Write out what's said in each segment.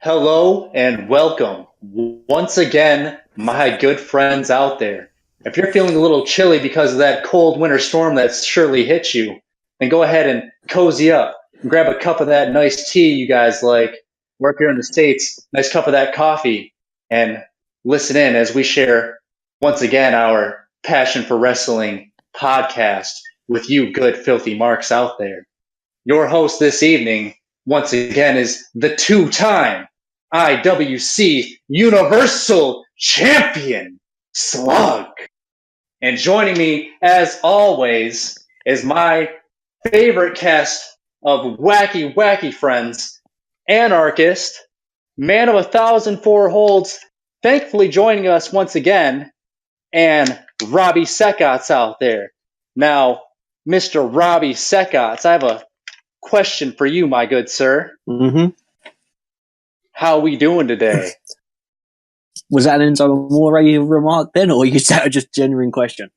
Hello and welcome once again, my good friends out there. If you're feeling a little chilly because of that cold winter storm that's surely hit you, then go ahead and cozy up and grab a cup of that nice tea you guys like. We're up here in the States, nice cup of that coffee, and listen in as we share once again our Passion for Wrestling podcast with you good filthy marks out there. Your host this evening, once again, is the two-time IWC Universal Champion, Slug. And joining me, as always, is my favorite cast of wacky friends, Anarchist, Man of 1,004 Holds, thankfully joining us once again, and Robbie Seckotts out there. Now, Mr. Robbie Seckotts, I have a question for you, my good sir. Mm-hmm. How we doing today? Was that an more remark then, or is that just a genuine question?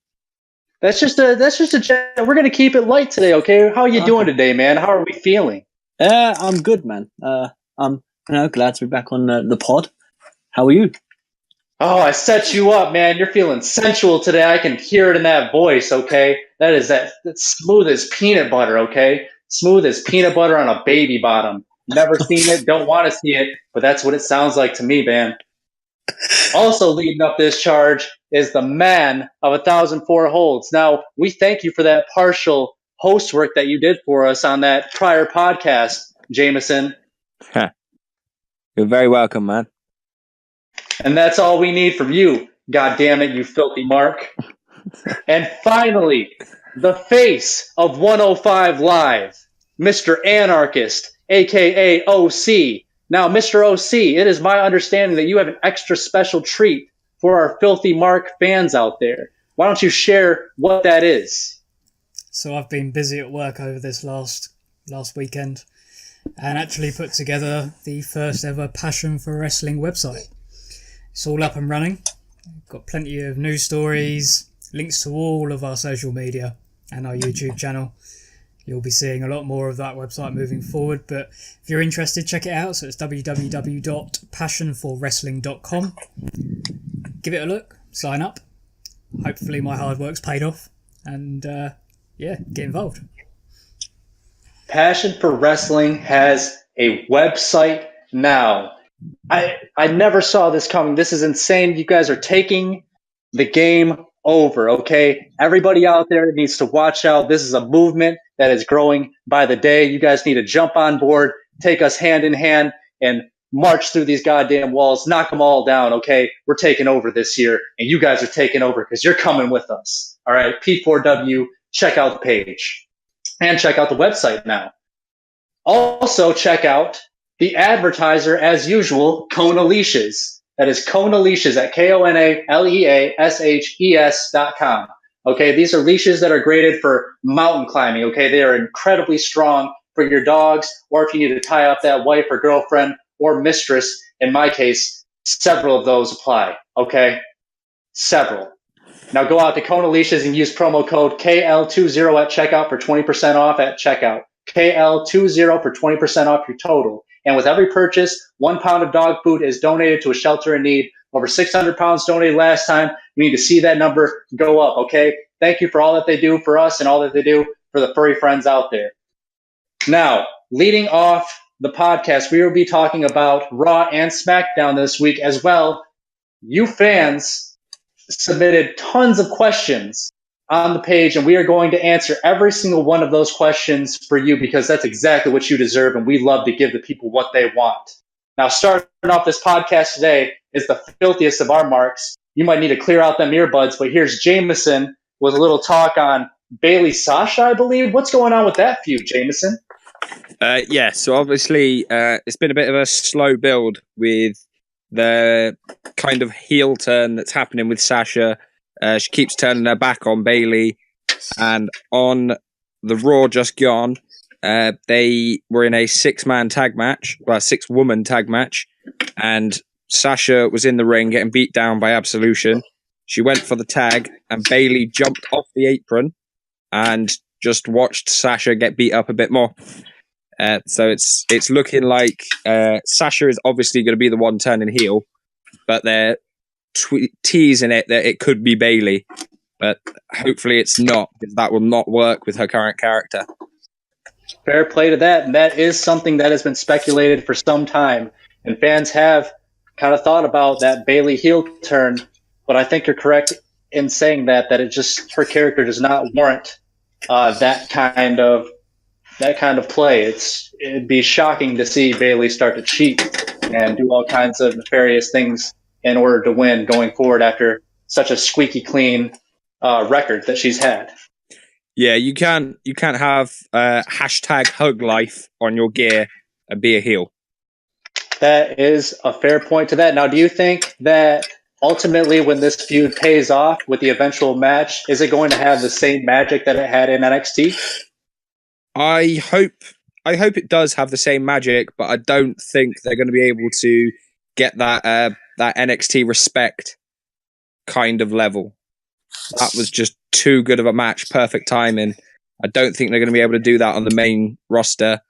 That's just a. We're gonna keep it light today, okay? How are you doing today, man? How are we feeling? I'm good, man. I'm glad to be back on the pod. How are you? Oh, I set you up, man. You're feeling sensual today. I can hear it in that voice, okay? That's smooth as peanut butter, okay? Smooth as peanut butter on a baby bottom. Never seen it, don't want to see it, but that's what it sounds like to me, man. Also leading up this charge is the man of 1,004 Holds. Now, we thank you for that partial host work that you did for us on that prior podcast, Jameson. You're very welcome, man. And that's all we need from you, God damn it, you filthy mark. And finally, the face of 105 Live, Mr. Anarchist, a.k.a. OC. Now, Mr. OC, it is my understanding that you have an extra special treat for our Filthy Mark fans out there. Why don't you share what that is? So I've been busy at work over this last weekend and actually put together the first ever Passion for Wrestling website. It's all up and running. Got plenty of news stories, links to all of our social media and our YouTube channel. You'll be seeing a lot more of that website moving forward, but if you're interested, check it out. So it's www.passionforwrestling.com. Give it a look, sign up. Hopefully my hard work's paid off, and get involved. Passion for Wrestling has a website now. I never saw this coming. This is insane. You guys are taking the game over, okay? Everybody out there needs to watch out. This is a movement that is growing by the day. You guys need to jump on board, take us hand in hand, and march through these goddamn walls, knock them all down, okay? We're taking over this year, and you guys are taking over because you're coming with us, all right? P4W, check out the page. And check out the website now. Also, check out the advertiser, as usual, Kona Leashes. That is Kona Leashes at KONALEASHES.com. Okay, these are leashes that are graded for mountain climbing. Okay, they are incredibly strong for your dogs, or if you need to tie up that wife or girlfriend or mistress. In my case, several of those apply. Okay, several. Now go out to Kona Leashes and use promo code KL20 at checkout for 20% off at checkout. KL20 for 20% off your total. And with every purchase, 1 pound of dog food is donated to a shelter in need. Over 600 pounds donated last time. We need to see that number go up, okay? Thank you for all that they do for us and all that they do for the furry friends out there. Now, leading off the podcast, we will be talking about Raw and Smackdown this week as well. You fans submitted tons of questions on the page, and we are going to answer every single one of those questions for you because that's exactly what you deserve, and we love to give the people what they want. Now, starting off this podcast today is the filthiest of our marks. You might need to clear out them earbuds, but here's Jameson with a little talk on Bayley Sasha, I believe. What's going on with that feud, Jameson? So obviously it's been a bit of a slow build with the kind of heel turn that's happening with Sasha. She keeps turning her back on Bayley, and on the Raw just gone, they were in a 6-woman tag match, and Sasha was in the ring getting beat down by Absolution. She went for the tag, and Bayley jumped off the apron and just watched Sasha get beat up a bit more. So it's looking like Sasha is obviously going to be the one turning heel, but they're teasing it that it could be Bayley. But hopefully it's not, because that will not work with her current character. Fair play to that. And that is something that has been speculated for some time. And fans have kind of thought about that Bayley heel turn. But I think you're correct in saying that it just, her character does not warrant that kind of play. It'd be shocking to see Bayley start to cheat and do all kinds of nefarious things in order to win going forward after such a squeaky clean record that she's had. Yeah, you can't have hashtag hug life on your gear and be a heel. That is a fair point to that. Now, do you think that ultimately when this feud pays off with the eventual match, is it going to have the same magic that it had in NXT? I hope it does have the same magic, but I don't think they're going to be able to get that NXT respect kind of level. That was just too good of a match, perfect timing. I don't think they're going to be able to do that on the main roster.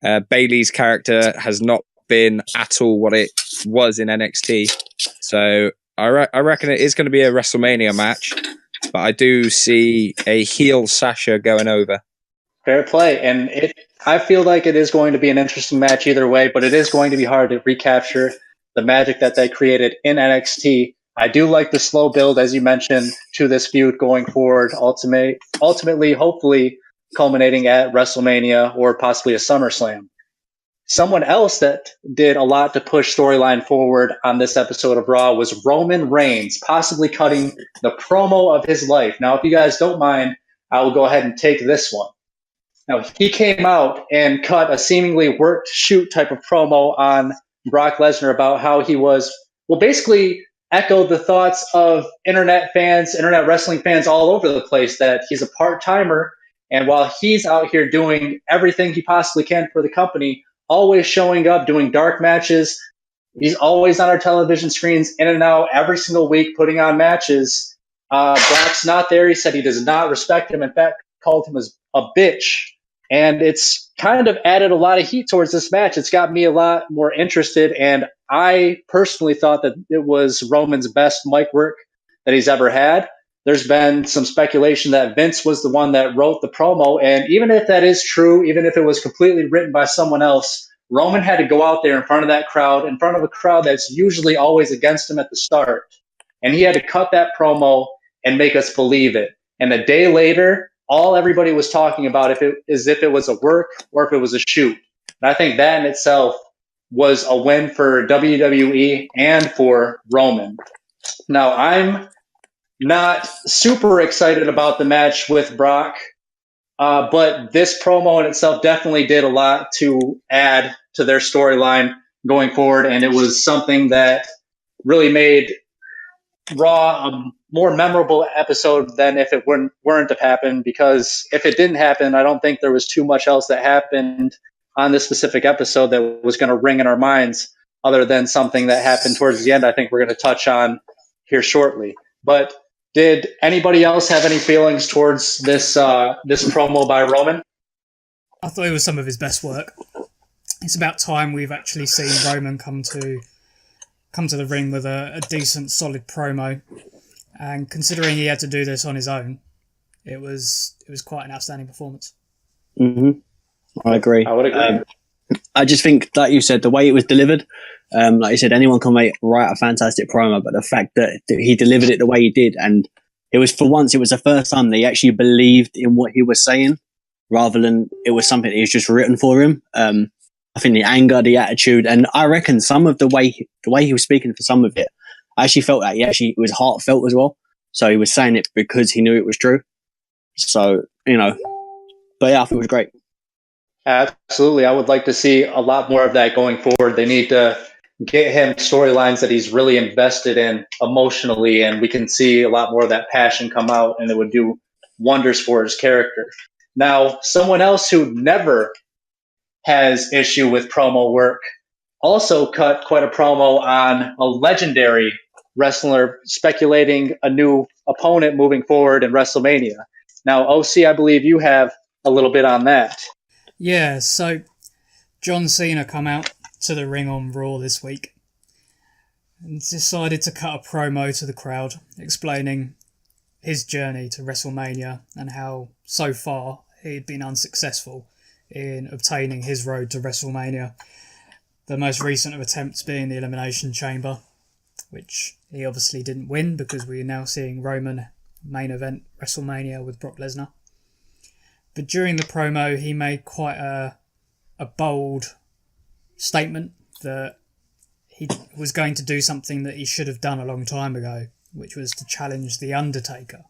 Bayley's character has not been at all what it was in NXT. So I reckon it is going to be a WrestleMania match, but I do see a heel Sasha going over. Fair play. And I feel like it is going to be an interesting match either way, but it is going to be hard to recapture the magic that they created in NXT. I do like the slow build, as you mentioned, to this feud going forward, ultimately, hopefully, culminating at WrestleMania or possibly a SummerSlam. Someone else that did a lot to push storyline forward on this episode of Raw was Roman Reigns, possibly cutting the promo of his life. Now, if you guys don't mind, I will go ahead and take this one. Now, he came out and cut a seemingly worked shoot type of promo on Brock Lesnar about how he was, basically echoed the thoughts of internet wrestling fans all over the place, that he's a part-timer, and while he's out here doing everything he possibly can for the company, always showing up, doing dark matches, he's always on our television screens, in and out every single week, putting on matches. Brock's not there. He said he does not respect him. In fact, called him a bitch. And it's kind of added a lot of heat towards this match. It's got me a lot more interested, and I personally thought that it was Roman's best mic work that he's ever had. There's been some speculation that Vince was the one that wrote the promo, and even if that is true, even if it was completely written by someone else, Roman had to go out there in front of that crowd, in front of a crowd that's usually always against him at the start, and he had to cut that promo and make us believe it. And a day later, all everybody was talking about if it was a work or if it was a shoot. And I think that in itself was a win for WWE and for Roman. Now, I'm not super excited about the match with Brock, but this promo in itself definitely did a lot to add to their storyline going forward, and it was something that really made Raw a more memorable episode than if it weren't to happen, because if it didn't happen, I don't think there was too much else that happened on this specific episode that was going to ring in our minds other than something that happened towards the end I think we're going to touch on here shortly. But did anybody else have any feelings towards this promo by Roman? I thought it was some of his best work. It's about time we've actually seen Roman come to the ring with a decent, solid promo. And considering he had to do this on his own, it was quite an outstanding performance. Mm-hmm. I agree. I would agree. I just think, like you said, the way it was delivered, like you said, anyone can write a fantastic promo, but the fact that he delivered it the way he did, and it was the first time that he actually believed in what he was saying, rather than it was something that was just written for him. I think the anger, the attitude, and I reckon some of the way he was speaking for some of it, I actually felt that it was heartfelt as well. So he was saying it because he knew it was true. So, but yeah, I thought it was great. Absolutely. I would like to see a lot more of that going forward. They need to get him storylines that he's really invested in emotionally, and we can see a lot more of that passion come out, and it would do wonders for his character. Now, someone else who never has issue with promo work also cut quite a promo on a legendary wrestler speculating a new opponent moving forward in WrestleMania. Now, OC, I believe you have a little bit on that. Yeah, so John Cena come out to the ring on Raw this week and decided to cut a promo to the crowd explaining his journey to WrestleMania and how so far he'd been unsuccessful in obtaining his road to WrestleMania. The most recent of attempts being the Elimination Chamber, which he obviously didn't win because we are now seeing Roman main event WrestleMania with Brock Lesnar. But during the promo, he made quite a bold statement that he was going to do something that he should have done a long time ago, which was to challenge The Undertaker.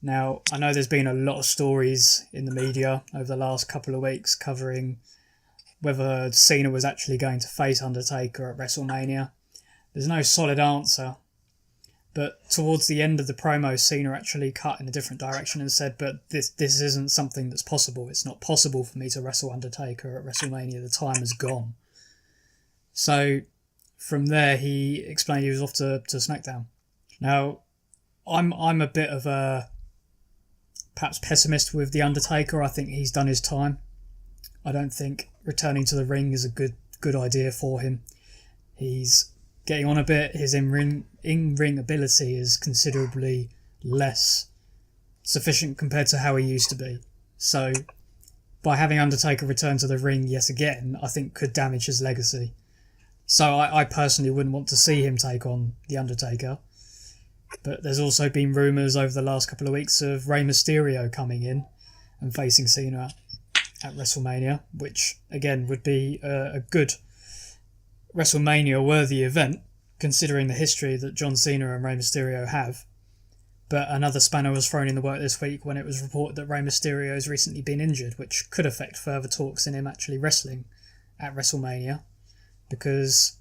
Now, I know there's been a lot of stories in the media over the last couple of weeks covering whether Cena was actually going to face Undertaker at WrestleMania. There's no solid answer, but towards the end of the promo, Cena actually cut in a different direction and said, but this isn't something that's possible. It's not possible for me to wrestle Undertaker at WrestleMania. The time is gone. So from there, he explained he was off to SmackDown. Now, I'm a bit of a perhaps pessimist with The Undertaker. I think he's done his time. I don't think returning to the ring is a good idea for him. He's getting on a bit. His in-ring ability is considerably less sufficient compared to how he used to be. So by having Undertaker return to the ring yet again, I think could damage his legacy. So I personally wouldn't want to see him take on The Undertaker. But there's also been rumours over the last couple of weeks of Rey Mysterio coming in and facing Cena at WrestleMania, which again would be a good WrestleMania-worthy event, considering the history that John Cena and Rey Mysterio have. But another spanner was thrown in the work this week when it was reported that Rey Mysterio has recently been injured, which could affect further talks in him actually wrestling at WrestleMania, because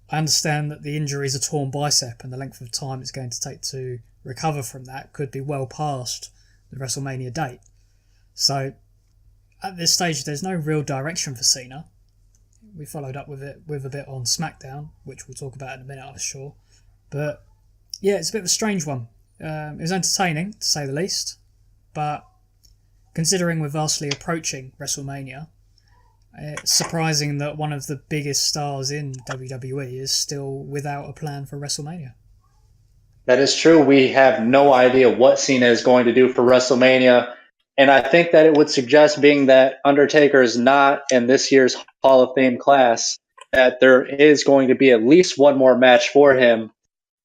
I understand that the injury is a torn bicep and the length of time it's going to take to recover from that could be well past the WrestleMania date. So at this stage, there's no real direction for Cena. We followed up with a bit on SmackDown, which we'll talk about in a minute, I'm sure. But yeah, it's a bit of a strange one. It was entertaining, to say the least. But considering we're vastly approaching WrestleMania, it's surprising that one of the biggest stars in WWE is still without a plan for WrestleMania. That is true. We have no idea what Cena is going to do for WrestleMania. And I think that it would suggest, being that Undertaker is not in this year's Hall of Fame class, that there is going to be at least one more match for him.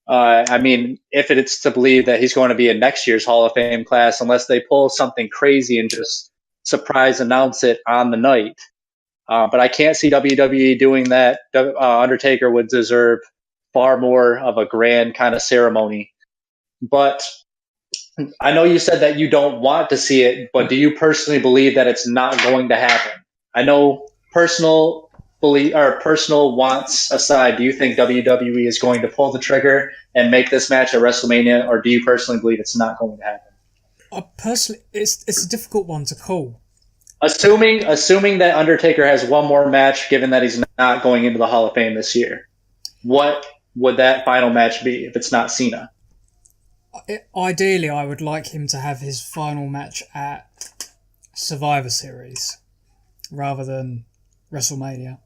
I mean, if it's to believe that he's going to be in next year's Hall of Fame class, unless they pull something crazy and just surprise announce it on the night. But I can't see WWE doing that. Undertaker would deserve far more of a grand kind of ceremony. But I know you said that you don't want to see it, but do you personally believe that it's not going to happen? I know personal belief or personal wants aside, do you think WWE is going to pull the trigger and make this match at WrestleMania, or do you personally believe it's not going to happen? Personally, it's a difficult one to call. Assuming that Undertaker has one more match, given that he's not going into the Hall of Fame this year, what would that final match be if it's not Cena? Ideally, I would like him to have his final match at Survivor Series rather than WrestleMania.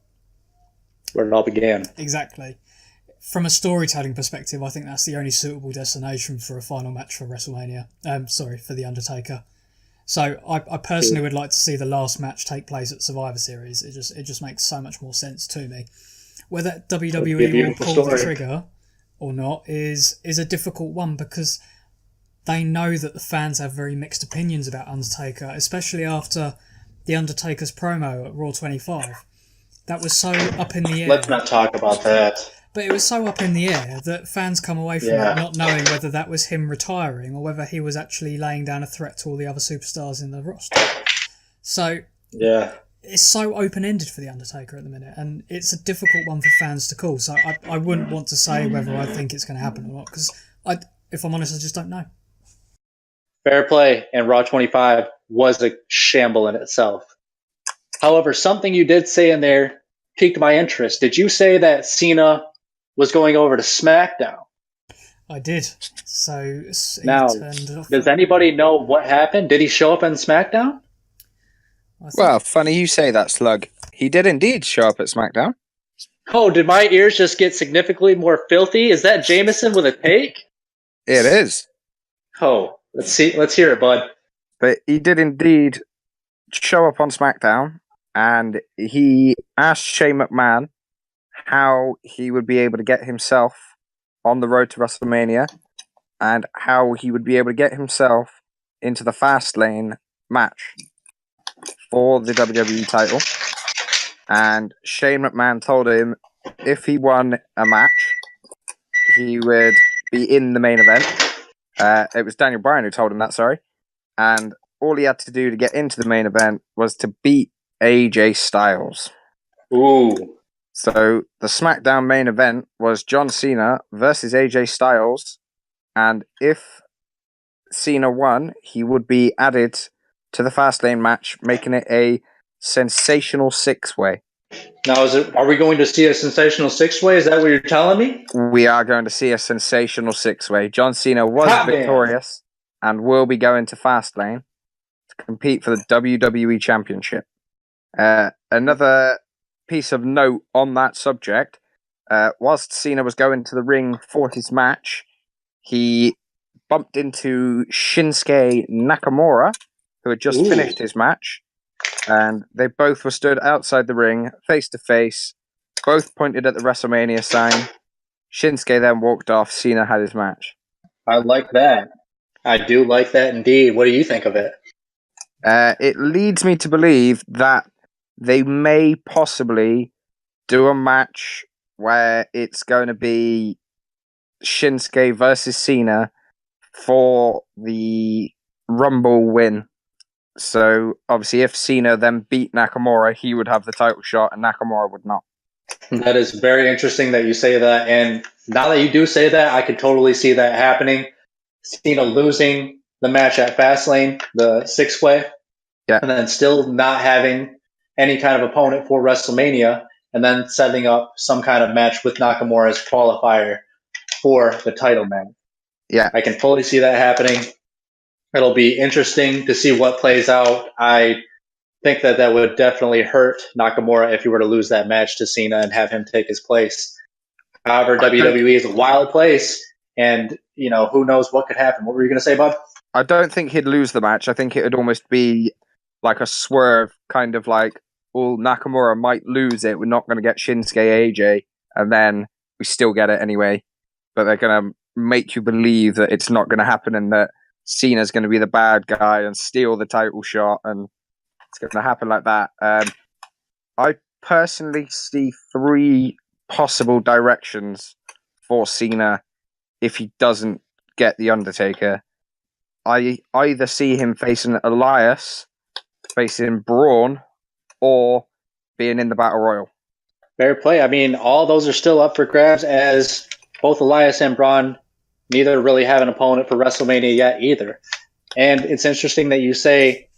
Where it all began. Exactly. From a storytelling perspective, I think that's the only suitable destination for a final match for WrestleMania. For The Undertaker. So I personally would like to see the last match take place at Survivor Series. It just makes so much more sense to me. Whether WWE will pull the trigger or not is a difficult one, because they know that the fans have very mixed opinions about Undertaker, especially after the Undertaker's promo at Raw 25. That was so up in the air. Let's not talk about that. But it was so up in the air that fans come away from it not knowing whether that was him retiring or whether he was actually laying down a threat to all the other superstars in the roster. So it's so open-ended for The Undertaker at the minute, and it's a difficult one for fans to call. So I wouldn't want to say whether I think it's going to happen or not, because if I'm honest, I just don't know. Fair play, and Raw 25 was a shamble in itself. However, something you did say in there piqued my interest. Did you say that Cena was going over to SmackDown? I did. So now, does anybody know what happened? Did he show up on SmackDown? Well, funny you say that, Slug. He did indeed show up at SmackDown. Oh, did my ears just get significantly more filthy? Is that Jameson with a take? It is. Oh, let's see. Let's hear it, bud. But he did indeed show up on SmackDown, and he asked Shane McMahon how he would be able to get himself on the road to WrestleMania and how he would be able to get himself into the Fastlane match for the WWE title. And Shane McMahon told him if he won a match, he would be in the main event. It was Daniel Bryan who told him that, sorry. And all he had to do to get into the main event was to beat AJ Styles. Ooh. So the SmackDown main event was John Cena versus AJ Styles. And if Cena won, he would be added to the Fastlane match, making it a sensational six-way. Now, are we going to see a sensational six-way? Is that what you're telling me? We are going to see a sensational six-way. John Cena was victorious and will be going to Fastlane to compete for the WWE Championship. Another piece of note on that subject, whilst Cena was going to the ring for his match, he bumped into Shinsuke Nakamura, who had just finished his match, and they both were stood outside the ring, face to face, both pointed at the WrestleMania sign. Shinsuke then walked off. Cena had his match. I like that. I do like that indeed. What do you think of it? It leads me to believe that they may possibly do a match where it's going to be Shinsuke versus Cena for the Rumble win. So, obviously, if Cena then beat Nakamura, he would have the title shot and Nakamura would not. That is very interesting that you say that. And now that you do say that, I could totally see that happening. Cena losing the match at Fastlane, the six-way, and then still not having any kind of opponent for WrestleMania, and then setting up some kind of match with Nakamura as qualifier for the title match. Yeah. I can fully see that happening. It'll be interesting to see what plays out. I think that would definitely hurt Nakamura if he were to lose that match to Cena and have him take his place. However, WWE is a wild place, and who knows what could happen. What were you going to say, bud? I don't think he'd lose the match. I think it would almost be like a swerve, kind of like, well, Nakamura might lose it. We're not going to get Shinsuke AJ, and then we still get it anyway. But they're going to make you believe that it's not going to happen and that Cena's going to be the bad guy and steal the title shot, and it's going to happen like that. I personally see three possible directions for Cena if he doesn't get The Undertaker. I either see him facing Elias, facing Braun, or being in the Battle Royal. Fair play. I mean, all those are still up for grabs, as both Elias and Braun neither really have an opponent for WrestleMania yet either. And it's interesting that you say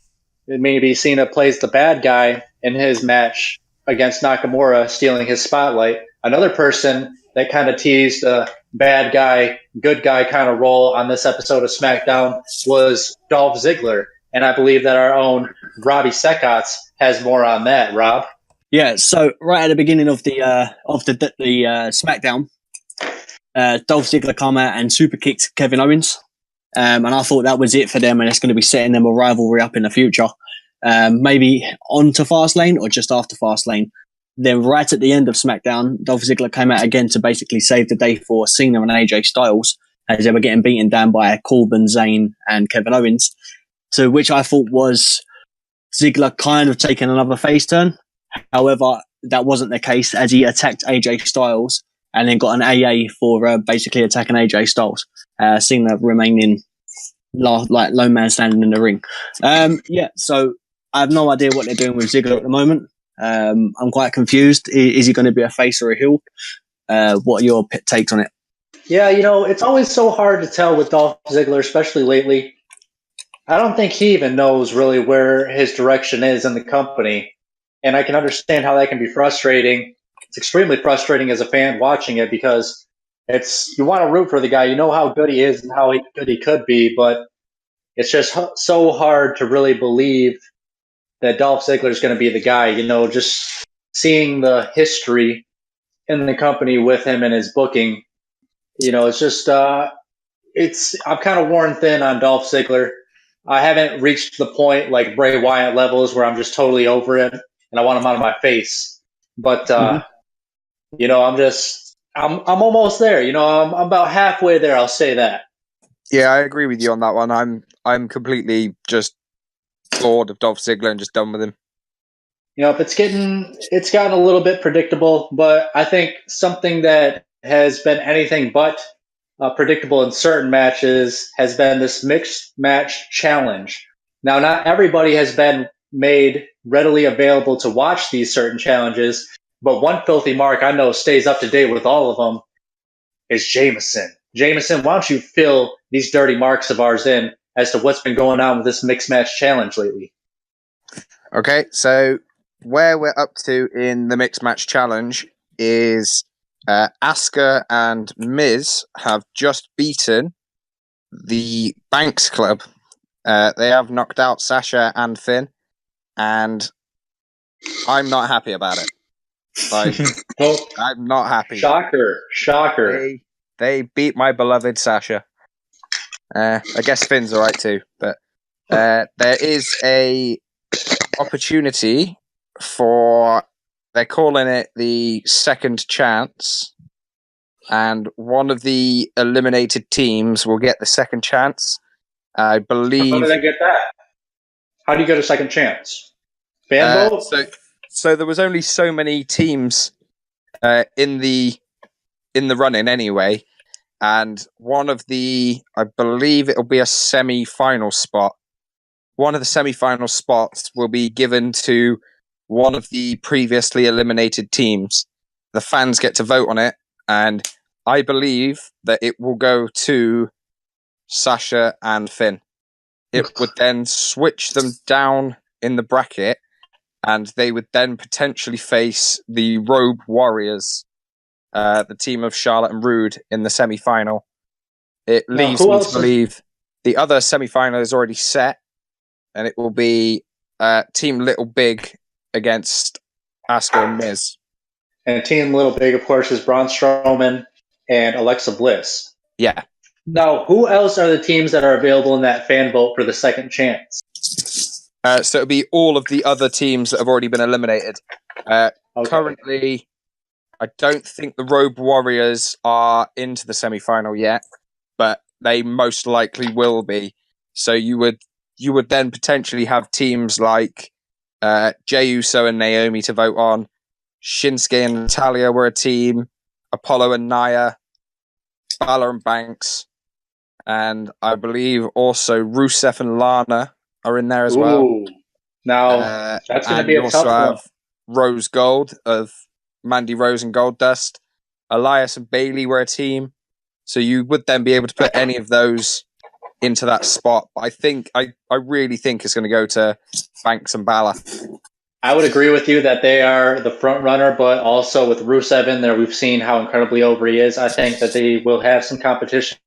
that maybe Cena plays the bad guy in his match against Nakamura, stealing his spotlight. Another person that kind of teased a bad guy, good guy kind of role on this episode of SmackDown was Dolph Ziggler. And I believe that our own Robbie Sekatz has more on that. Rob? Yeah, so right at the beginning of the SmackDown, Dolph Ziggler come out and super kicked Kevin Owens. And I thought that was it for them, and it's going to be setting them a rivalry up in the future. Maybe onto Fastlane or just after Fastlane. Then right at the end of SmackDown, Dolph Ziggler came out again to basically save the day for Cena and AJ Styles as they were getting beaten down by Corbin, Zayn and Kevin Owens. To which I thought was Ziggler kind of taking another face turn. However, that wasn't the case as he attacked AJ Styles and then got an AA for basically attacking AJ Styles. Cena remaining lone man standing in the ring. So I have no idea what they're doing with Ziggler at the moment. I'm quite confused. Is he going to be a face or a heel? What are your takes on it? Yeah, it's always so hard to tell with Dolph Ziggler, especially lately. I don't think he even knows really where his direction is in the company. And I can understand how that can be frustrating. It's extremely frustrating as a fan watching it because you want to root for the guy. You know how good he is and how good he could be, but it's just so hard to really believe that Dolph Ziggler is going to be the guy. Just seeing the history in the company with him and his booking, it's just I'm kind of worn thin on Dolph Ziggler. I haven't reached the point like Bray Wyatt levels where I'm just totally over him and I want him out of my face. But I'm almost there. I'm about halfway there. I'll say that. Yeah, I agree with you on that one. I'm completely just bored of Dolph Ziggler and just done with him. It's gotten a little bit predictable, but I think something that has been anything but predictable in certain matches has been this mixed match challenge. Now, not everybody has been made readily available to watch these certain challenges, but one filthy mark I know stays up to date with all of them is Jameson. Jameson, why don't you fill these dirty marks of ours in as to what's been going on with this mixed match challenge lately? Okay, so where we're up to in the mixed match challenge is Asuka and Miz have just beaten the Banks Club. They have knocked out Sasha and Finn, and I'm not happy about it. I'm not happy. Shocker. They beat my beloved Sasha. I guess Finn's alright too, but there is a opportunity for, they're calling it the second chance, and one of the eliminated teams will get the second chance. I believe. How do they get that? How do you get a second chance? Fan vote? So there was only so many teams in the running anyway, and one of the, I believe it'll be a semi-final spot. One of the semi-final spots will be given to one of the previously eliminated teams. The fans get to vote on it, and I believe that it will go to Sasha and Finn. It would then switch them down in the bracket, and they would then potentially face the Robe Warriors, the team of Charlotte and Rude, in the semi-final. It leaves me to believe the other semi-final is already set, and it will be Team Little Big against Asuka and Miz. And Team Little Big, of course, is Braun Strowman and Alexa Bliss. Yeah. Now, who else are the teams that are available in that fan vote for the second chance? So it'll be all of the other teams that have already been eliminated. Okay. Currently, I don't think the Robe Warriors are into the semi-final yet, but they most likely will be. So you would then potentially have teams like Jey Uso and Naomi to vote on. Shinsuke and Natalya were a team. Apollo and Nia. Balor and Banks. And I believe also Rusev and Lana are in there as well. Now, that's going to be a tough one. Have Rose Gold of Mandy Rose and Goldust. Elias and Bayley were a team. So you would then be able to put any of those into that spot. But I really think it's going to go to Banks and Balor. I would agree with you that they are the front runner, but also with Rusev in there, we've seen how incredibly over he is. I think that they will have some competition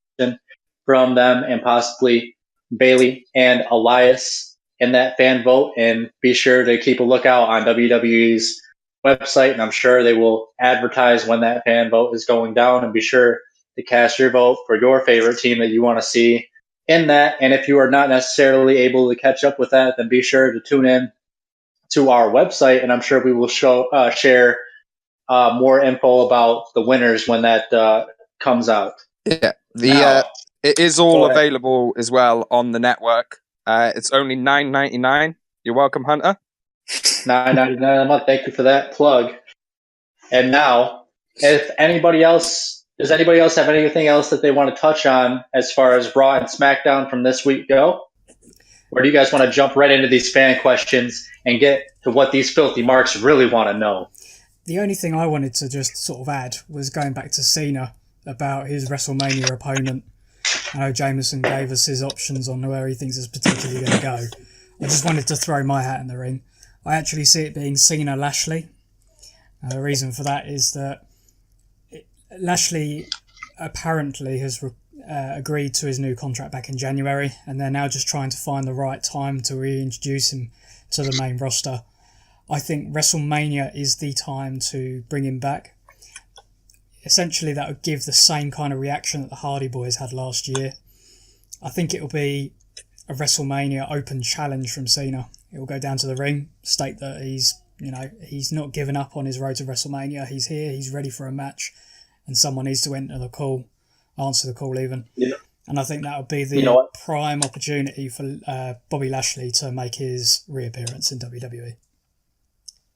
from them and possibly Bayley and Elias in that fan vote. And be sure to keep a lookout on WWE's website, and I'm sure they will advertise when that fan vote is going down, and be sure to cast your vote for your favorite team that you want to see in that. And if you are not necessarily able to catch up with that, then be sure to tune in to our website, and I'm sure we will share more info about the winners when that comes out. Yeah, it is all available as well on the network. It's only $9.99. You're welcome, Hunter. $9.99 a month. Thank you for that plug. And now, if anybody else, does anybody else have anything else that they want to touch on as far as Raw and SmackDown from this week go? Or do you guys want to jump right into these fan questions and get to what these filthy marks really want to know? The only thing I wanted to just sort of add was going back to Cena about his WrestleMania opponent. I know Jameson gave us his options on where he thinks is particularly going to go. I just wanted to throw my hat in the ring. I actually see it being Cena Lashley. The reason for that is that Lashley apparently has agreed to his new contract back in January, and they're now just trying to find the right time to reintroduce him to the main roster. I think WrestleMania is the time to bring him back. Essentially, that would give the same kind of reaction that the Hardy Boys had last year. I think it will be a WrestleMania open challenge from Cena. It will go down to the ring, state that he's not given up on his road to WrestleMania. He's here, he's ready for a match, and someone needs to answer the call even. Yeah. And I think that would be the prime opportunity for Bobby Lashley to make his reappearance in WWE.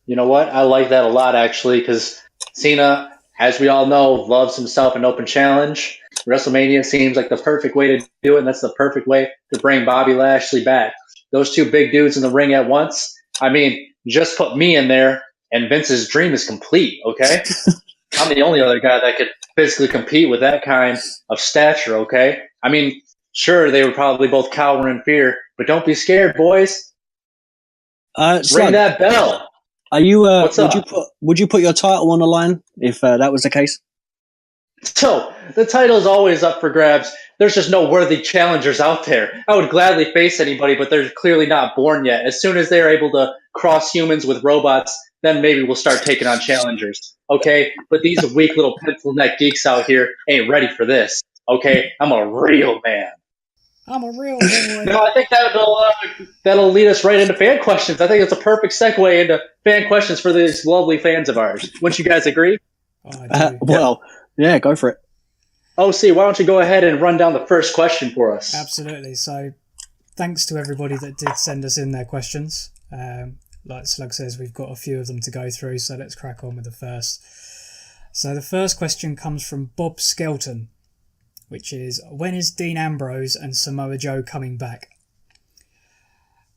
You know what? I like that a lot, actually, because Cena, as we all know, loves himself an open challenge. WrestleMania seems like the perfect way to do it, and that's the perfect way to bring Bobby Lashley back. Those two big dudes in the ring at once. I mean, just put me in there, and Vince's dream is complete, okay? I'm the only other guy that could physically compete with that kind of stature, okay? I mean, sure, they would probably both cower in fear, but don't be scared, boys. Ring that bell. Are you? Would you put your title on the line if that was the case? So the title is always up for grabs. There's just no worthy challengers out there. I would gladly face anybody, but they're clearly not born yet. As soon as they're able to cross humans with robots, then maybe we'll start taking on challengers. Okay, but these weak little pencil neck geeks out here ain't ready for this. Okay, I'm a real man. I'm a real boy. No, I think that'll lead us right into fan questions. I think it's a perfect segue into fan questions for these lovely fans of ours. Wouldn't you guys agree? Yeah, go for it. OC, why don't you go ahead and run down the first question for us? Absolutely. So, thanks to everybody that did send us in their questions. Like Slug says, we've got a few of them to go through, so let's crack on with the first. So the first question comes from Bob Skelton, which is, when is Dean Ambrose and Samoa Joe coming back?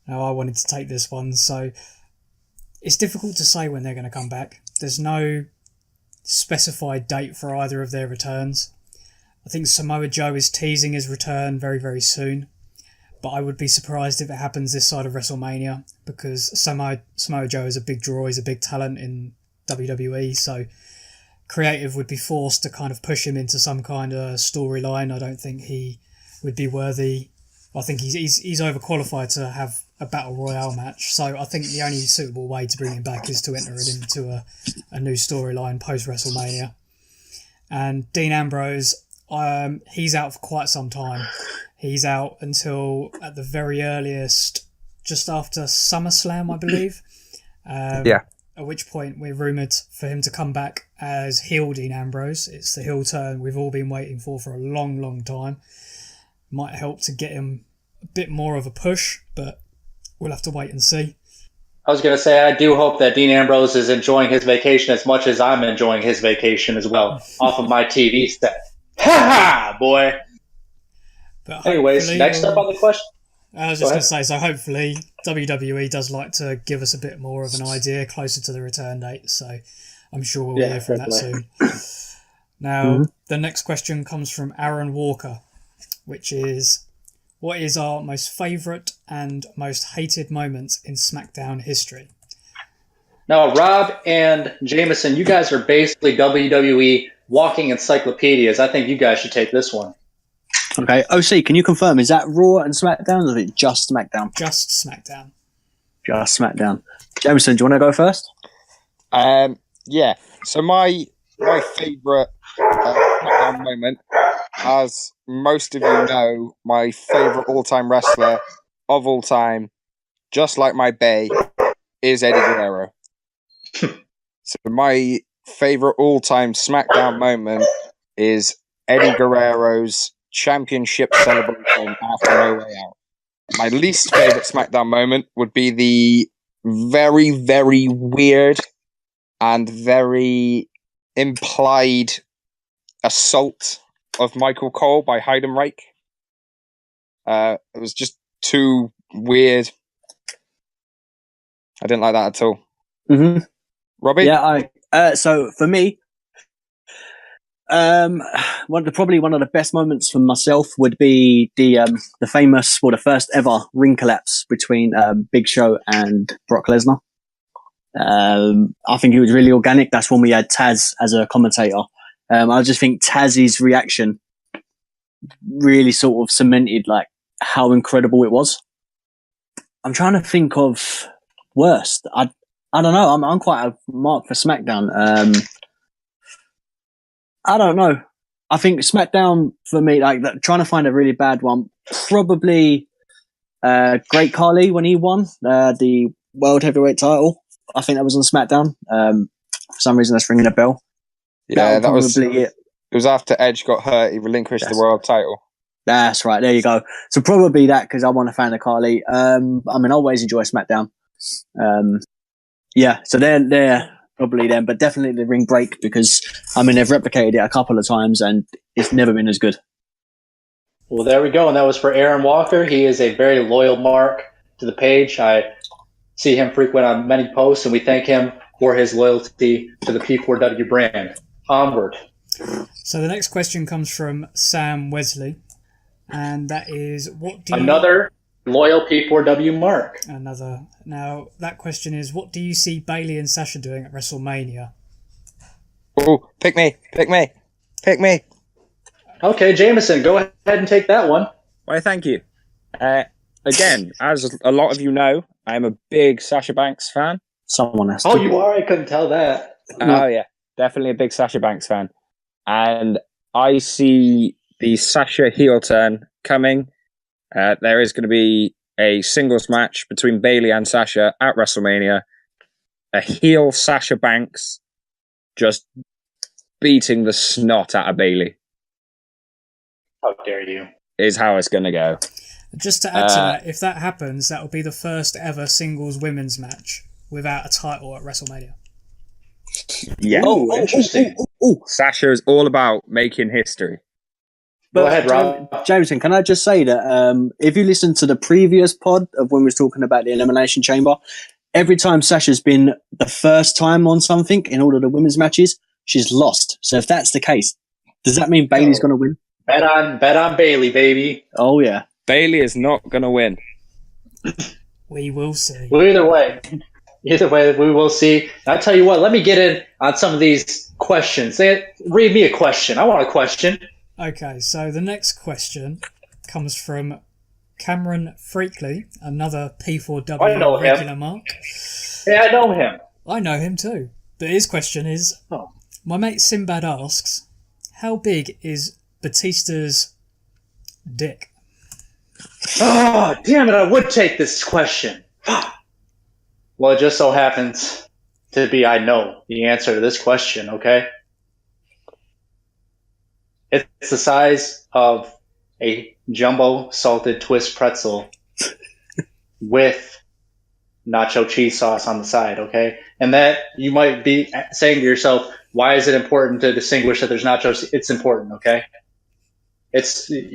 Now, I wanted to take this one, so it's difficult to say when they're going to come back. There's no specified date for either of their returns. I think Samoa Joe is teasing his return very, very soon, but I would be surprised if it happens this side of WrestleMania, because Samoa Joe is a big draw, he's a big talent in WWE, so creative would be forced to kind of push him into some kind of storyline. I don't think he would be worthy. I think he's overqualified to have a battle royale match. So I think the only suitable way to bring him back is to enter it into a new storyline post WrestleMania. And Dean Ambrose, he's out for quite some time. He's out until at the very earliest, just after SummerSlam, I believe. Yeah. At which point we're rumoured for him to come back as heel Dean Ambrose. It's the heel turn we've all been waiting for a long, long time. Might help to get him a bit more of a push, but we'll have to wait and see. I was going to say, I do hope that Dean Ambrose is enjoying his vacation as much as I'm enjoying his vacation as well, off of my TV set. Ha ha, boy! But anyways, next up on the question. I was just going to say, so hopefully WWE does like to give us a bit more of an idea closer to the return date, so I'm sure we'll hear from that soon. Now, the next question comes from Aaron Walker, which is, what is our most favourite and most hated moments in SmackDown history? Now, Rob and Jameson, you guys are basically WWE walking encyclopedias. I think you guys should take this one. Okay, OC, can you confirm, is that Raw and Smackdown, or is it just Smackdown? Just Smackdown. Just Smackdown. Jameson, do you want to go first? Yeah. So my favourite Smackdown moment, as most of you know, my favourite all-time wrestler of all time, just like my bae, is Eddie Guerrero. So my favourite all-time SmackDown moment is Eddie Guerrero's championship celebration after No Way Out. My least favourite SmackDown moment would be the very, very weird and very implied assault of Michael Cole by Heidenreich. It was just too weird. I didn't like that at all. Mm-hmm. Robbie? Yeah, so for me, probably one of the best moments for myself would be the famous, the first ever ring collapse between Big Show and Brock Lesnar. I think it was really organic. That's when we had Taz as a commentator. I just think Taz's reaction really sort of cemented like how incredible it was. I'm trying to think of worst. I I don't know. I'm quite a mark for SmackDown. I don't know. I think SmackDown for me, like trying to find a really bad one, probably Great Khali when he won the World Heavyweight title. I think that was on SmackDown. For some reason, that's ringing a bell. Yeah, that was probably it. It was after Edge got hurt. He relinquished the world title. That's right. There you go. So probably that because I want a fan of Khali. I mean, I always enjoy SmackDown. Yeah, so they're probably them, but definitely the ring break because I mean they've replicated it a couple of times and it's never been as good. Well, there we go, and that was for Aaron Walker. He is a very loyal mark to the page. I see him frequent on many posts, and we thank him for his loyalty to the P4W brand. Onward. So the next question comes from Sam Wesley, and that is, another loyal P4W mark. Another. Now, that question is, what do you see Bayley and Sasha doing at WrestleMania? Oh, pick me. Okay, Jameson, go ahead and take that one. Why, thank you. Again, as a lot of you know, I'm a big Sasha Banks fan. Someone has to. Oh, you are? I couldn't tell that. Oh, yeah. Definitely a big Sasha Banks fan. And I see the Sasha heel turn coming. There is going to be a singles match between Bayley and Sasha at WrestleMania. A heel Sasha Banks just beating the snot out of Bayley. How dare you? Is how it's going to go. Just to add to that, if that happens, that will be the first ever singles women's match without a title at WrestleMania. Yeah. Oh, interesting. Sasha is all about making history. Go ahead, Rob. Jameson, can I just say that if you listen to the previous pod of when we was talking about the Elimination Chamber, every time Sasha's been the first time on something in all of the women's matches, she's lost. So if that's the case, does that mean Bayley's going to win? Bet on Bayley, baby. Oh, yeah. Bayley is not going to win. We will see. Well, either way, we will see. I'll tell you what, let me get in on some of these questions. Read me a question. I want a question. Okay, so the next question comes from Cameron Freakley, another P4W regular mark. Yeah, I know him. I know him too. But his question is, my mate Sinbad asks, how big is Batista's dick? Oh, damn it, I would take this question. Well, it just so happens to be I know the answer to this question, okay? It's the size of a jumbo salted twist pretzel with nacho cheese sauce on the side, okay? And that you might be saying to yourself, why is it important to distinguish that there's nachos? It's important, okay?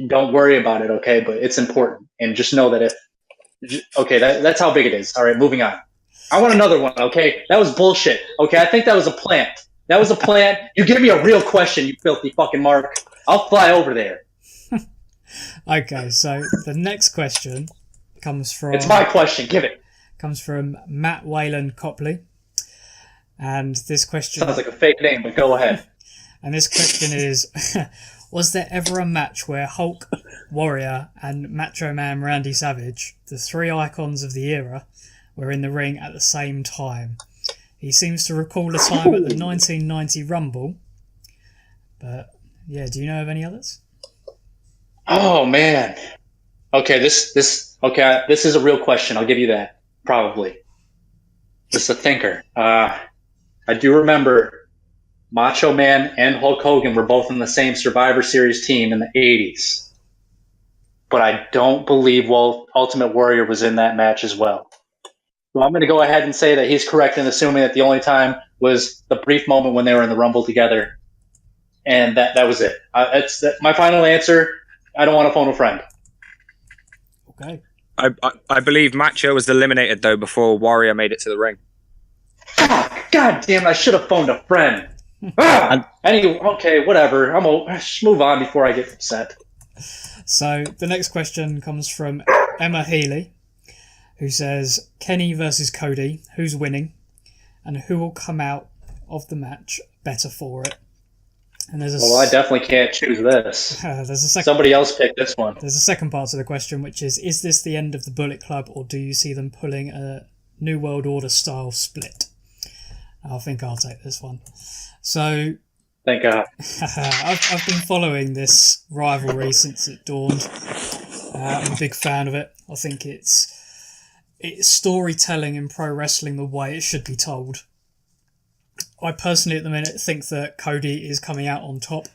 Don't worry about it, okay? But it's important. And just know that that's how big it is. All right, moving on. I want another one, okay? That was bullshit, okay? I think that was a plant. That was a plant. You give me a real question, you filthy fucking mark. I'll fly over there. Okay, so the next question comes from... It's my question. Give it. Comes from Matt Wayland Copley. And this question... Sounds like a fake name, but go ahead. And this question is... Was there ever a match where Hulk, Warrior, and Macho Man Randy Savage, the three icons of the era, were in the ring at the same time? He seems to recall a time at the 1990 Rumble. But, yeah, do you know of any others? Oh, man. Okay, this is a real question. I'll give you that. Probably. Just a thinker. I do remember Macho Man and Hulk Hogan were both in the same Survivor Series team in the 80s. But I don't believe Ultimate Warrior was in that match as well. So I'm going to go ahead and say that he's correct in assuming that the only time was the brief moment when they were in the Rumble together. And that was it. That's my final answer. I don't want to phone a friend. Okay. I believe Macho was eliminated, though, before Warrior made it to the ring. God damn it, I should have phoned a friend. Anyway, okay, whatever. Just move on before I get upset. So the next question comes from Emma Healy, who says, Kenny versus Cody, who's winning? And who will come out of the match better for it? And well, I definitely can't choose this. Somebody else picked this one. There's a second part to the question, which is this the end of the Bullet Club, or do you see them pulling a New World Order style split? I think I'll take this one. So, Thank God. I've been following this rivalry since it dawned. I'm a big fan of it. I think it's storytelling in pro wrestling the way it should be told. I personally, at the minute, think that Cody is coming out on top.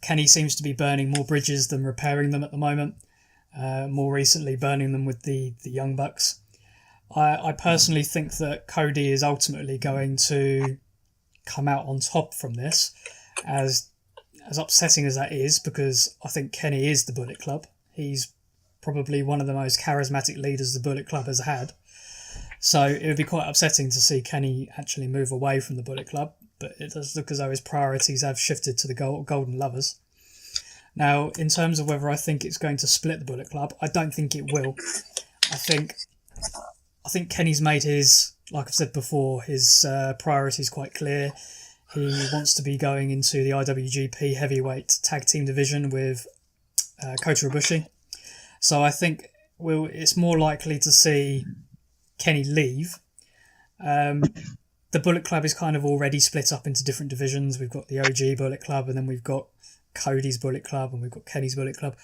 Kenny seems to be burning more bridges than repairing them at the moment. More recently, burning them with the Young Bucks. I personally think that Cody is ultimately going to come out on top from this, as upsetting as that is, because I think Kenny is the Bullet Club. He's probably one of the most charismatic leaders the Bullet Club has had. So it would be quite upsetting to see Kenny actually move away from the Bullet Club, but it does look as though his priorities have shifted to the Golden Lovers. Now, in terms of whether I think it's going to split the Bullet Club, I don't think it will. I think Kenny's made his, like I've said before, his priorities quite clear. He wants to be going into the IWGP Heavyweight Tag Team division with Kota Ibushi. So I think it's more likely to see Kenny leave. The Bullet Club is kind of already split up into different divisions. We've got the OG Bullet Club, and then we've got Cody's Bullet Club, and we've got Kenny's Bullet Club.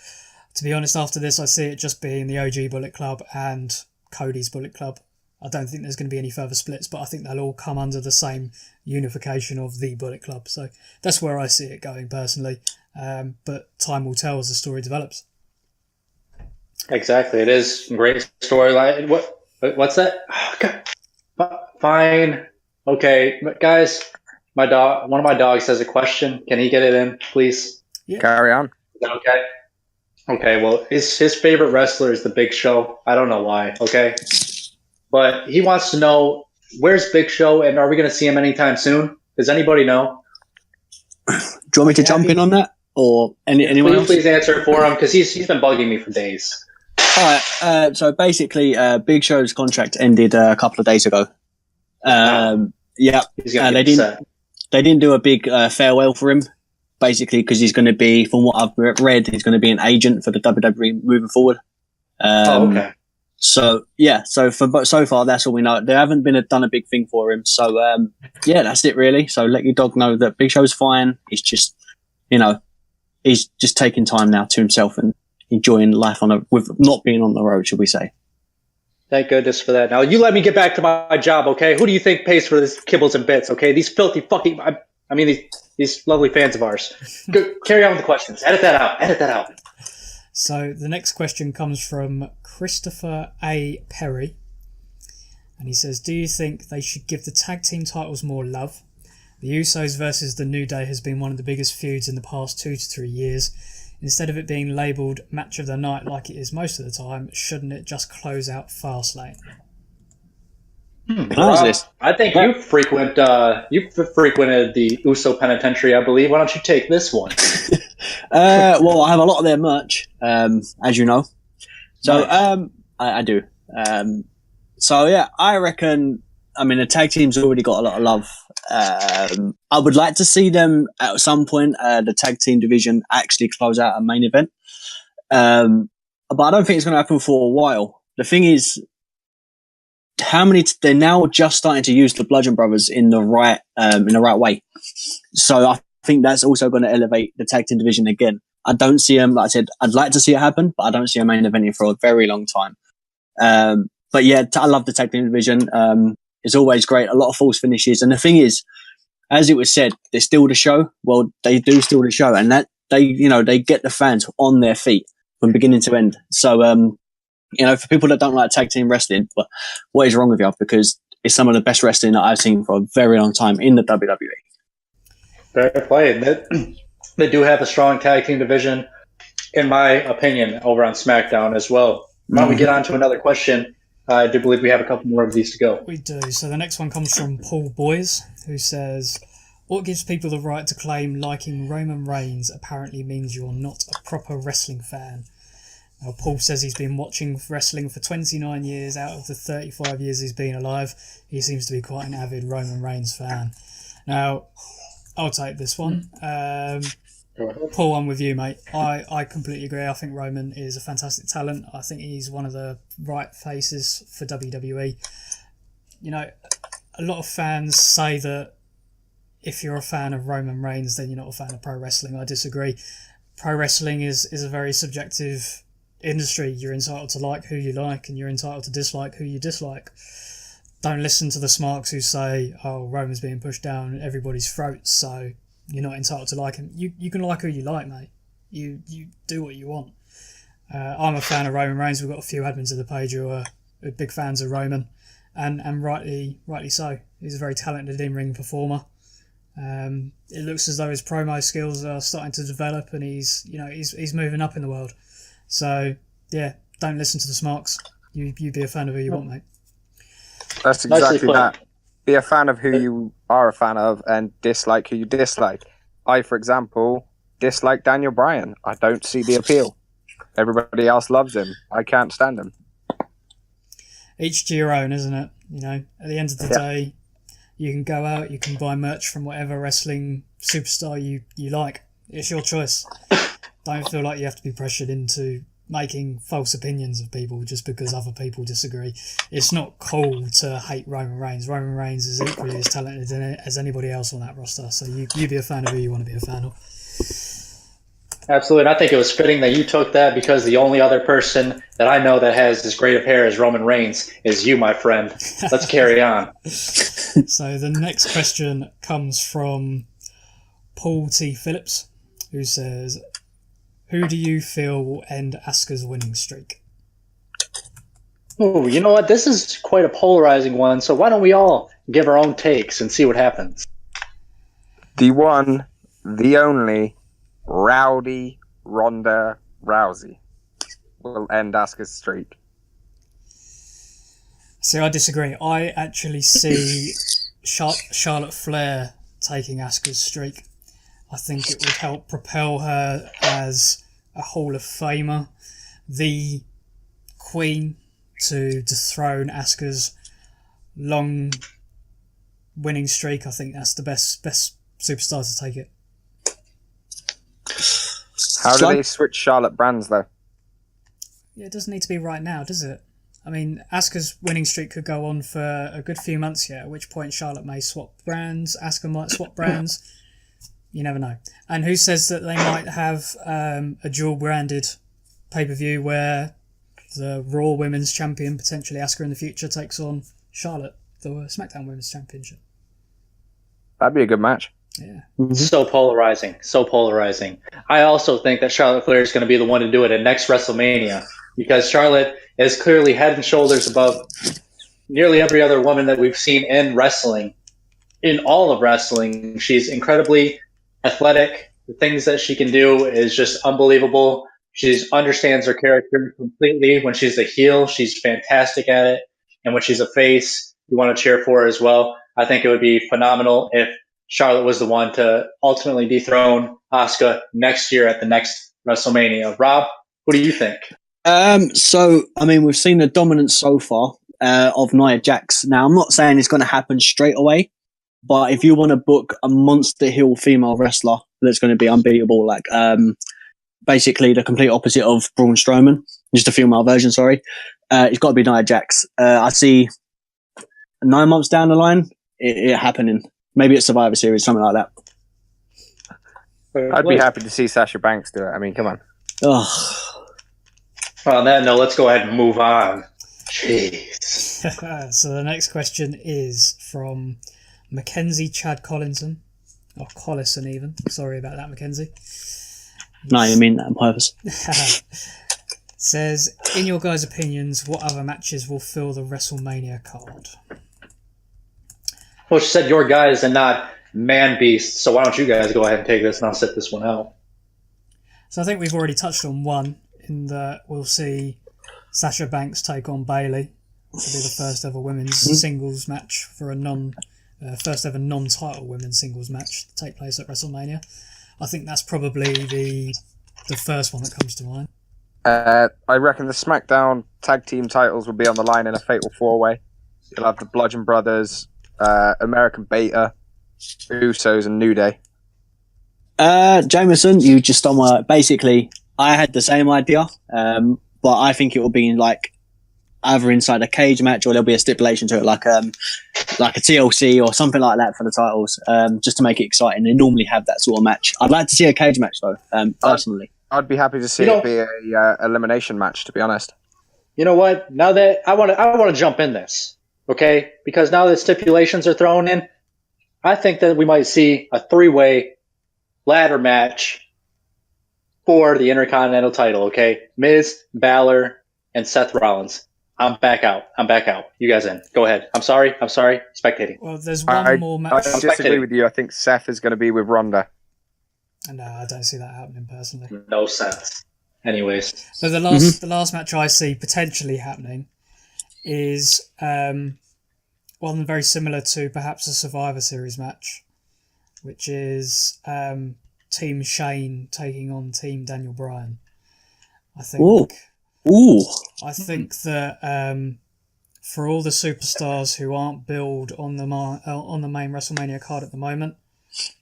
To be honest, after this, I see it just being the OG Bullet Club and Cody's Bullet Club. I don't think there's going to be any further splits, but I think they'll all come under the same unification of the Bullet Club. So that's where I see it going personally. But time will tell as the story develops. Exactly. It is a great storyline. What's that? Oh, God. Fine. Okay. But guys, one of my dogs has a question. Can he get it in, please? Yeah. Carry on. Okay. Okay, well, his favorite wrestler is the Big Show. I don't know why, okay? But he wants to know, where's Big Show, and are we going to see him anytime soon? Does anybody know? Do you want me to jump in on that? Or anyone else? Please answer it for him, because he's been bugging me for days. All right, so basically, Big Show's contract ended a couple of days ago. Yeah, they didn't do a big farewell for him. Basically, because he's going to be, from what I've read, he's going to be an agent for the WWE moving forward. Okay. So yeah, so far that's all we know. They haven't done a big thing for him. So yeah, that's it really. So let your dog know that Big Show's fine. He's just, he's just taking time now to himself and enjoying life with not being on the road, should we say? Thank goodness for that. Now you let me get back to my job, okay? Who do you think pays for this kibbles and bits? Okay, these filthy fucking. I mean these lovely fans of ours. Go, carry on with the questions. Edit that out. So the next question comes from Christopher A. Perry. And he says, do you think they should give the tag team titles more love? The Usos versus the New Day has been one of the biggest feuds in the past 2 to 3 years. Instead of it being labelled match of the night like it is most of the time, shouldn't it just close out Fastlane? I think you frequented the Uso Penitentiary, I believe. Why don't you take this one? Well, I have a lot of their merch, as you know. So nice. I do. So yeah, I reckon. I mean, the tag team's already got a lot of love. I would like to see them at some point, the tag team division, actually close out a main event. But I don't think it's going to happen for a while. The thing is, they're now just starting to use the Bludgeon Brothers in the right way. So I think that's also going to elevate the tag team division again. I don't see them, like I said, I'd like to see it happen, but I don't see a main eventing for a very long time. But yeah, I love the tag team division. It's always great. A lot of false finishes. And the thing is, as it was said, they steal the show. Well, they do steal the show, and that they get the fans on their feet from beginning to end. So, for people that don't like tag team wrestling, what is wrong with you? Because it's some of the best wrestling that I've seen for a very long time in the WWE. Fair play. They do have a strong tag team division, in my opinion, over on SmackDown as well. Why don't we get on to another question? I do believe we have a couple more of these to go. We do. So the next one comes from Paul Boys, who says, what gives people the right to claim liking Roman Reigns apparently means you're not a proper wrestling fan? Now, Paul says he's been watching wrestling for 29 years out of the 35 years he's been alive. He seems to be quite an avid Roman Reigns fan. Now, I'll take this one. Paul, I'm with you, mate. I completely agree. I think Roman is a fantastic talent. I think he's one of the right faces for WWE. a lot of fans say that if you're a fan of Roman Reigns, then you're not a fan of pro wrestling. I disagree. Pro wrestling is a very subjective industry. You're entitled to like who you like, and you're entitled to dislike who you dislike. Don't listen to the smarks who say, oh, Roman's being pushed down everybody's throats, so you're not entitled to like him. You can like who you like, mate. You do what you want. I'm a fan of Roman Reigns. We've got a few admins of the page who are big fans of Roman, and rightly so. He's a very talented in-ring performer. It looks as though his promo skills are starting to develop, and he's moving up in the world. So yeah, don't listen to the smarks. You be a fan of who you want, mate. That's exactly that. Be a fan of who you are a fan of, and dislike who you dislike. I, for example, dislike Daniel Bryan. I don't see the appeal. Everybody else loves him. I can't stand him. Each to your own, isn't it? At the end of the day, you can go out, you can buy merch from whatever wrestling superstar you like. It's your choice. Don't feel like you have to be pressured into making false opinions of people just because other people disagree. It's not cool to hate Roman Reigns. Roman Reigns is equally as talented as anybody else on that roster. So you be a fan of who you want to be a fan of. Absolutely. And I think it was fitting that you took that, because the only other person that I know that has as great of hair as Roman Reigns is you, my friend. Let's carry on. So the next question comes from Paul T. Phillips, who says, who do you feel will end Asuka's winning streak? Oh, you know what? This is quite a polarizing one, so why don't we all give our own takes and see what happens? The one, the only, Rowdy Ronda Rousey will end Asuka's streak. See, I disagree. I actually see Charlotte Flair taking Asuka's streak. I think it would help propel her as a Hall of Famer, the Queen, to dethrone Asuka's long winning streak. I think that's the best superstar to take it. How do they switch Charlotte brands, though? Yeah, it doesn't need to be right now, does it? I mean, Asuka's winning streak could go on for a good few months yet, at which point Charlotte may swap brands, Asuka might swap brands. You never know. And who says that they might have a dual-branded pay-per-view where the Raw Women's Champion, potentially Asuka in the future, takes on Charlotte, the SmackDown Women's Championship? That'd be a good match. Yeah. So polarizing. I also think that Charlotte Flair is going to be the one to do it at next WrestleMania, because Charlotte is clearly head and shoulders above nearly every other woman that we've seen in wrestling. In all of wrestling, she's incredibly athletic. The things that she can do is just unbelievable. She understands her character completely. When she's a heel, she's fantastic at it. And when she's a face, you want to cheer for her as well. I think it would be phenomenal if Charlotte was the one to ultimately dethrone Asuka next year at the next WrestleMania. Rob, what do you think? So, I mean, we've seen the dominance so far of Nia Jax. Now, I'm not saying it's going to happen straight away, but if you want to book a monster heel female wrestler that's going to be unbeatable, like basically the complete opposite of Braun Strowman, just a female version, sorry, it's got to be Nia Jax. I see 9 months down the line, it happening. Maybe it's Survivor Series, something like that. I'd be happy to see Sasha Banks do it. I mean, come on. Oh. Well, on that note, let's go ahead and move on. Jeez. So the next question is from Mackenzie Chad Collinson, or Collison even. Sorry about that, Mackenzie. No, you mean that on purpose. Says, in your guys' opinions, what other matches will fill the WrestleMania card? Well, she said your guys and not Man Beast, so why don't you guys go ahead and take this and I'll set this one out. So I think we've already touched on one, in that we'll see Sasha Banks take on Bayley, which will be the first ever women's singles match for a first ever non-title women's singles match to take place at WrestleMania. I think that's probably the first one that comes to mind. I reckon the SmackDown tag team titles will be on the line in a fatal four-way. You'll have the Bludgeon Brothers, American Beta, Usos, and New Day. Jameson, you just on basically, I had the same idea, but I think it will be like either inside a cage match or there'll be a stipulation to it, like a TLC or something like that for the titles, just to make it exciting. They normally have that sort of match. I'd like to see a cage match though, personally. I'd be happy to see it be a elimination match, to be honest. You know what? Now that I want to jump in this, okay? Because now that stipulations are thrown in, I think that we might see a 3-way ladder match for the Intercontinental title, okay? Miz, Balor, and Seth Rollins. I'm back out. You guys in. Go ahead. I'm sorry. Spectating. Well, there's one more match. I disagree with you. I think Seth is going to be with Ronda. No, I don't see that happening personally. No sense. Anyways. So the last match I see potentially happening is one very similar to perhaps a Survivor Series match, which is Team Shane taking on Team Daniel Bryan. I think. Ooh. I think that for all the superstars who aren't billed on the main WrestleMania card at the moment,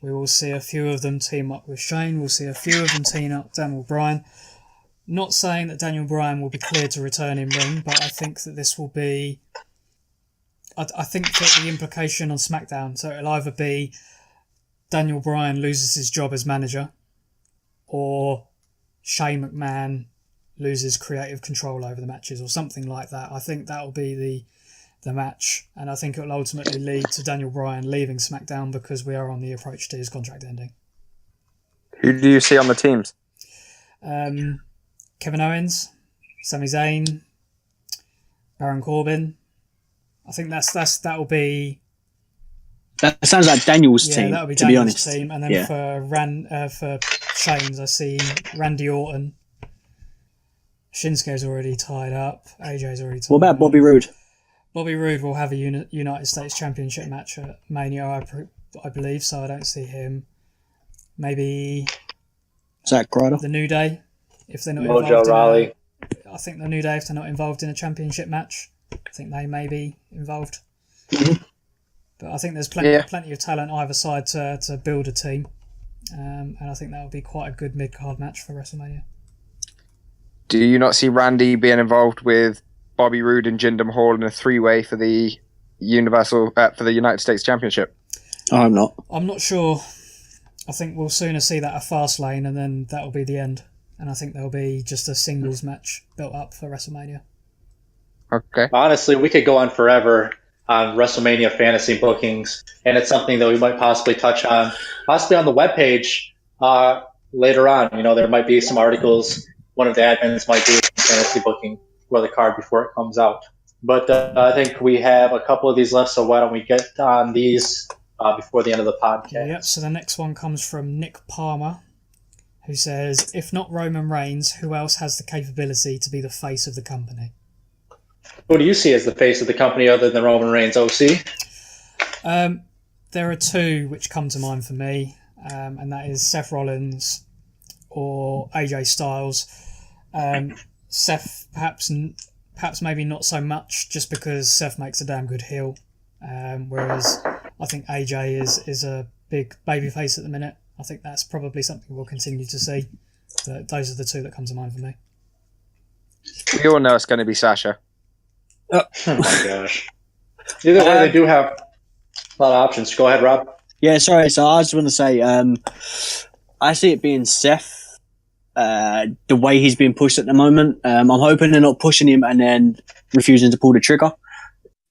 we will see a few of them team up with Shane. We'll see a few of them team up Daniel Bryan. Not saying that Daniel Bryan will be cleared to return in ring, but I think that this will be. I think that the implication on SmackDown, so it'll either be Daniel Bryan loses his job as manager, or Shane McMahon loses creative control over the matches or something like that. I think that will be the match, and I think it will ultimately lead to Daniel Bryan leaving SmackDown because we are on the approach to his contract ending. Who do you see on the teams? Kevin Owens, Sami Zayn, Baron Corbin. I think that will be. That sounds like Daniel's team. That'll be to Daniel's be honest. team, and then for Shane's, I see Randy Orton. Shinsuke's already tied up. AJ's already tied up. What about Bobby Roode? Bobby Roode will have a United States Championship match at Mania, I believe, so I don't see him. Maybe Zack Ryder? the New Day, if they're not Mojo involved. Rawley. I think the New Day, if they're not involved in a championship match, I think they may be involved. Mm-hmm. But I think there's plenty of talent either side to build a team, and I think that would be quite a good mid-card match for WrestleMania. Do you not see Randy being involved with Bobby Roode and Jinder Mahal in a 3-way for the for the United States Championship? I'm not. I'm not sure. I think we'll sooner see that at Fastlane, and then that will be the end. And I think there'll be just a singles match built up for WrestleMania. Okay. Honestly, we could go on forever on WrestleMania fantasy bookings, and it's something that we might possibly touch on, possibly on the webpage later on. You know, there might be some articles. One of the admins might do some fantasy booking for the card before it comes out. But I think we have a couple of these left, so why don't we get on these before the end of the podcast? Yep, so the next one comes from Nick Palmer, who says, if not Roman Reigns, who else has the capability to be the face of the company? Who do you see as the face of the company other than Roman Reigns, OC? There are two which come to mind for me, and that is Seth Rollins or AJ Styles. Seth, perhaps maybe not so much, just because Seth makes a damn good heel, whereas I think AJ is a big babyface at the minute. I think that's probably something we'll continue to see. But those are the two that come to mind for me. We all know it's going to be Sasha. Oh my gosh. Either way, they do have a lot of options. Go ahead, Rob. Yeah, sorry. So I just want to say, I see it being Seth. The way he's being pushed at the moment, I'm hoping they're not pushing him and then refusing to pull the trigger,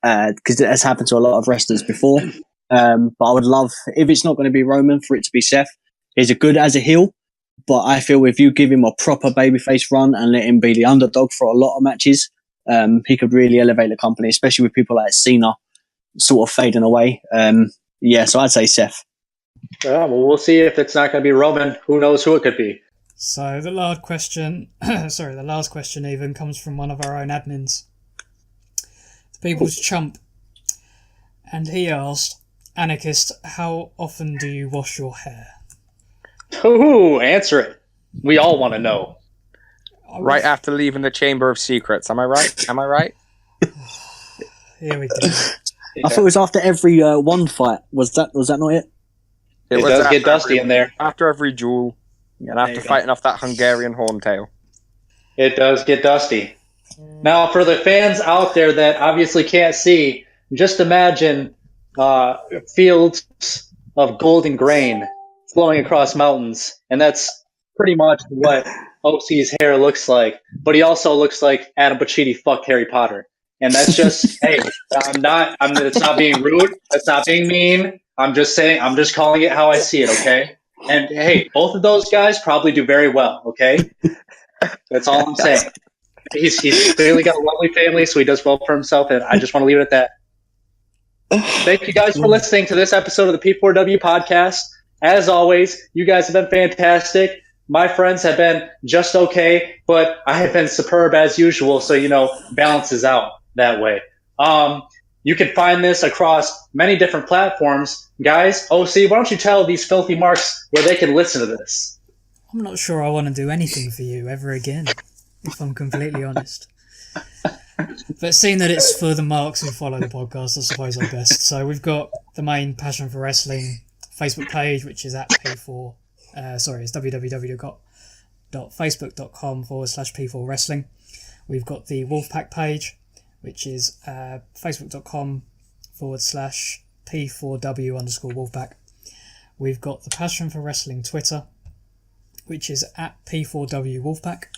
because it has happened to a lot of wrestlers before. But I would love, if it's not going to be Roman, for it to be Seth. He's good as a heel, but I feel if you give him a proper babyface run and let him be the underdog for a lot of matches, he could really elevate the company, especially with people like Cena sort of fading away. So I'd say Seth. Yeah, well, we'll see if it's not going to be Roman. Who knows who it could be? So the last question, the last question even comes from one of our own admins, the People's Chump, and he asked, Anarchist, how often do you wash your hair? Ooh, answer it. We all want to know. Right after leaving the Chamber of Secrets. Am I right? Here we go. Yeah. I thought it was after every one fight. Was that not it? It does get dusty in there. After every duel, and after fighting off that Hungarian horntail. It does get dusty. Now, for the fans out there that obviously can't see, just imagine fields of golden grain flowing across mountains, and that's pretty much what OC's hair looks like. But he also looks like Adam Pacitti fucked Harry Potter, and that's just hey, it's not being rude. That's not being mean. I'm just saying. I'm just calling it how I see it. Okay. And hey, both of those guys probably do very well. Okay. That's all I'm saying. He's clearly got a lovely family, so he does well for himself, and I just want to leave it at that. Thank you guys for listening to this episode of the P4W podcast. As always, you guys have been fantastic. My friends have been just okay, but I have been superb as usual, so, balances out that way. You can find this across many different platforms. Guys, OC, why don't you tell these filthy marks where they can listen to this? I'm not sure I want to do anything for you ever again, if I'm completely honest. But seeing that it's for the marks who follow the podcast, I suppose I best. So we've got the main Passion for Wrestling Facebook page, which is at P4. It's www.facebook.com/P4 Wrestling. We've got the Wolfpack page, which is facebook.com/P4W_Wolfpack. We've got the Passion for Wrestling Twitter, which is at P4W Wolfpack.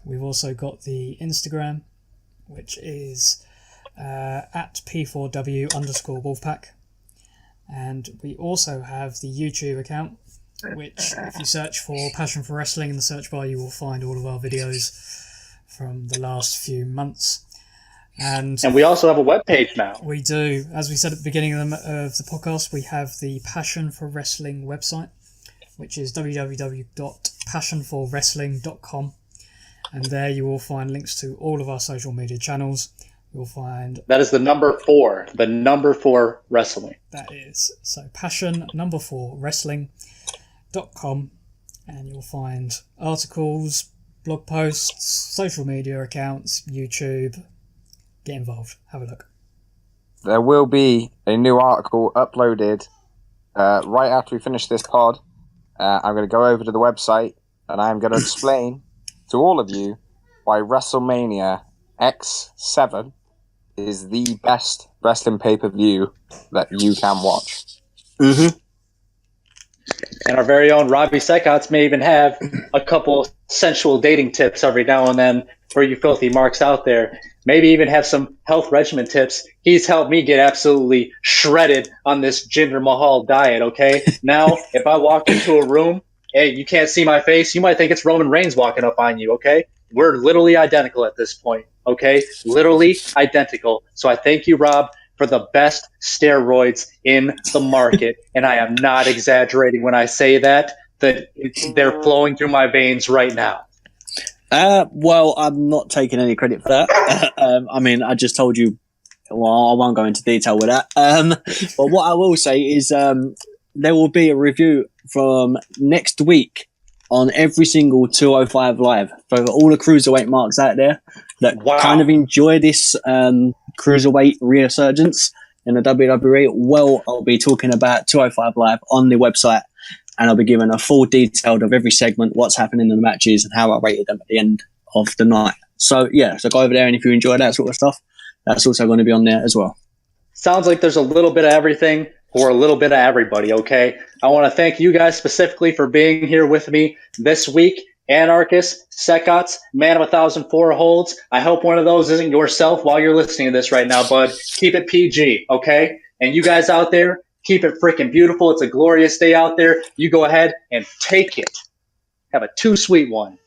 We've also got the Instagram, which is at P4W_Wolfpack. And we also have the YouTube account, which if you search for Passion for Wrestling in the search bar, you will find all of our videos from the last few months. And we also have a webpage now. We do. As we said at the beginning of the podcast, we have the Passion for Wrestling website, which is www.passionforwrestling.com. And there you will find links to all of our social media channels. You'll find... That is the number 4. The number 4 wrestling. That is. So passion4wrestling.com. And you'll find articles, blog posts, social media accounts, YouTube. Get involved. Have a look. There will be a new article uploaded right after we finish this pod. I'm going to go over to the website and I'm going to explain to all of you why WrestleMania X7 is the best wrestling pay-per-view that you can watch. Mm-hmm. And our very own Robbie Secotts may even have a couple sensual dating tips every now and then for you filthy marks out there. Maybe even have some health regimen tips. He's helped me get absolutely shredded on this Jinder Mahal diet, okay? Now, if I walk into a room, hey, you can't see my face, you might think it's Roman Reigns walking up on you, okay? We're literally identical at this point, okay? Literally identical. So I thank you, Rob, for the best steroids in the market. And I am not exaggerating when I say that they're flowing through my veins right now. Well, I'm not taking any credit for that. I just told you, well, I won't go into detail with that. But what I will say is there will be a review from next week on every single 205 Live for all the cruiserweight marks out there that kind of enjoy this cruiserweight resurgence in the WWE. Well, I'll be talking about 205 Live on the website, and I'll be giving a full detail of every segment, what's happening in the matches, and how I rated them at the end of the night. So, yeah, so go over there, and if you enjoy that sort of stuff, that's also going to be on there as well. Sounds like there's a little bit of everything for a little bit of everybody, okay? I want to thank you guys specifically for being here with me this week. Anarchist, Secotts, Man of 1,004 holds. I hope one of those isn't yourself while you're listening to this right now, bud. Keep it PG, okay? And you guys out there, keep it freaking beautiful. It's a glorious day out there. You go ahead and take it. Have a too sweet one.